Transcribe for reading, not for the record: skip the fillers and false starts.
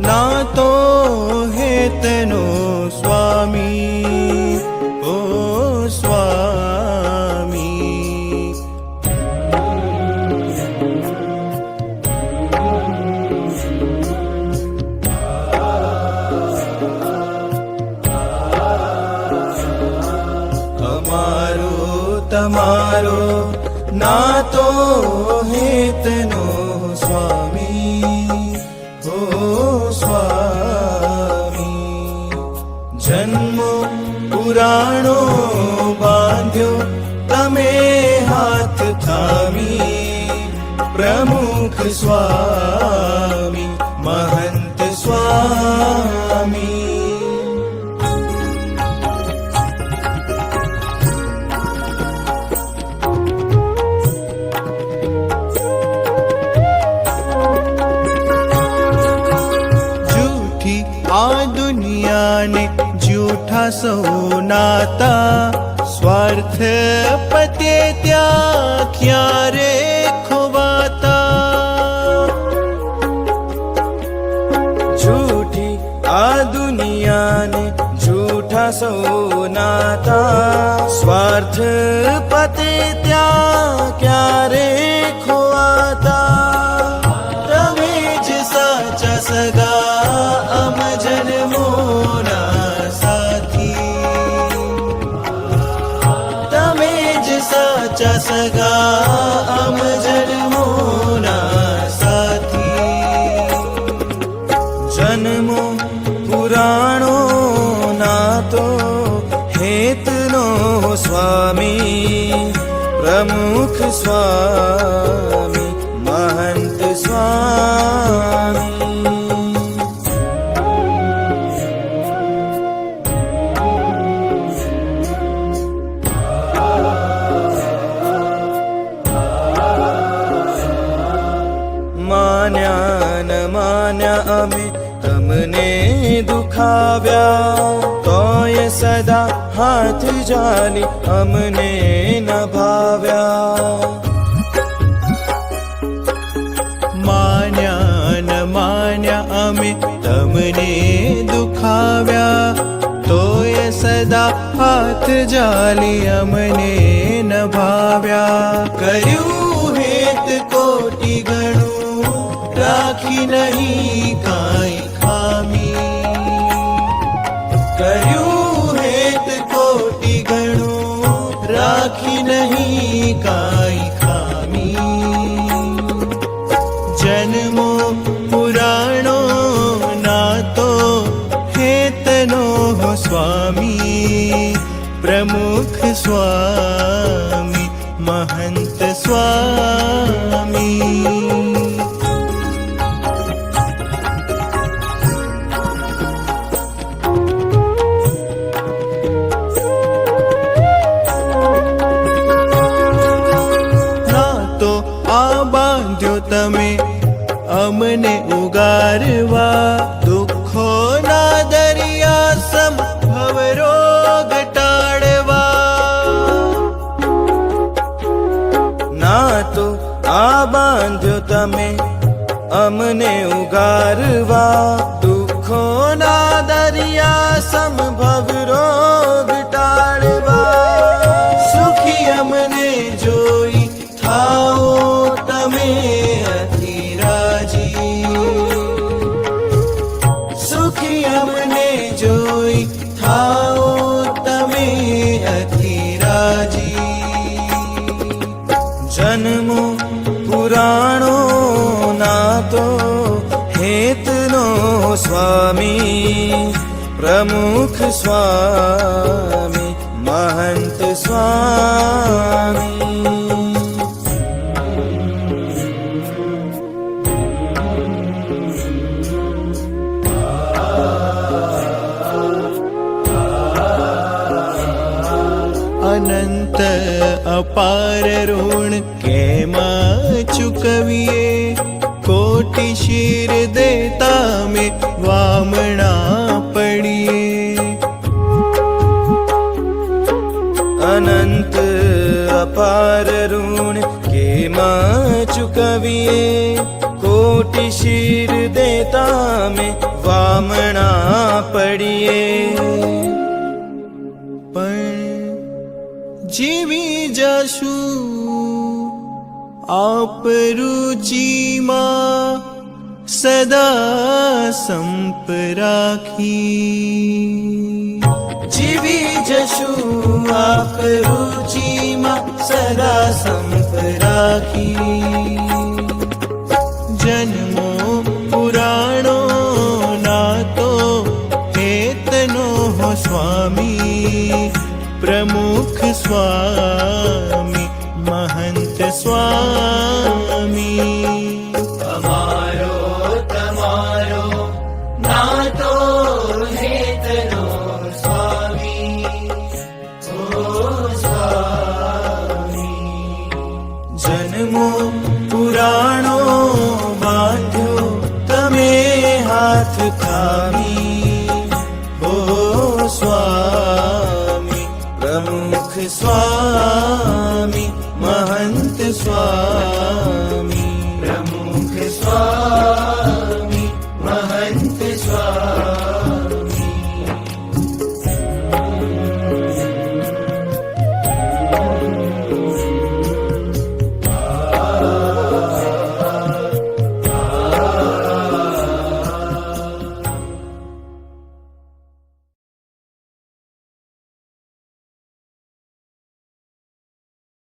ના તો હેતનો સ્વામી, ઓ સ્વામી. અમારો તમારો ના તો હેતનો સ્વામી, ઓ સ્વામી. જન્મો પુરાણો બાંધ્યો તમે હાથ થામી, પ્રમુખ સ્વામી મહંત સ્વામી. આ દુનિયાને જૂઠા સૌ નાતા, સ્વાર્થ પતે ત્યાં ક્યારે ખોવાતા. જૂઠી આ દુનિયાને જૂઠા સૌ નાતા, સ્વાર્થ પતે ત્યાં ક્યારે ખોવાતા. તમે જ સાચા સગા અમ જન્મોના સાથી, તમે જ સાચા સગા અમ જન્મોના સાથી. જન્મો પુરાણો ના તો હેતનો સ્વામી, પ્રમુખ સ્વામી મહંત સ્વામી. માન્યા ન માન્યા અમે તમને દુખાવ્યા, તોય સદા હાથ જાલી અમને ન ભાવ્યા. માન્યા ન માન્યા અમે તમને દુખાવ્યા, તોય સદા હાથ જાલી અમને ન ભાવ્યા. કર્યું હેત કોટી ગણું, રાખી નહીં કાંઈ ખામી. કર્યું હેત કોટી ગણું, રાખી નહીં કાંઈ ખામી. જન્મો પુરાણો ના તો હેતનો સ્વામી, પ્રમુખ સ્વામી મહંત સ્વામી. તમે અમને ઉગારવા, દુઃખોના દરિયા સમ ભવરોગ ટાળવા. ના તો આ બાંધ્યો તમે અમને ઉગારવા, દુઃખોના દરિયા સમ ભવરોગ ટાળવા. સુખી અમને જોઈ થાઓ તમે અધિરાજી, સુખી અમને જોઈ થાઓ તમે અધિરાજી. જન્મો પુરાણો ના તો હેતનો સ્વામી, પ્રમુખ સ્વામી મહંત સ્વામી. અનંત અપાર ઋણ કેમ ચૂકવીએ, કોટી શિર દેતા મેં વામણા પડીએ. અનંત અપાર ઋણ કેમ ચૂકવીએ, કોટી શિર દેતા મેં પડીએ પણ જીવી જશું આપ રુચિમાં સદા સંપ રાખી જીવી જશું આપ રુચિમાં સદા સંપ રાખી જન્મો પુરાણો નાતો હેતનો હો સ્વામી પ્રમુખ સ્વામી મહંત સ્વામી અમારો તમારો નાતો હેતનો સ્વામી ઓ સ્વામી જન્મો પુરાણો બાંધ્યો તમે હાથ થામી ઓ સ્વામી પ્રમુખ સ્વામી મહંત સ્વામી પ્રમુખ સ્વામી મહંત સ્વામી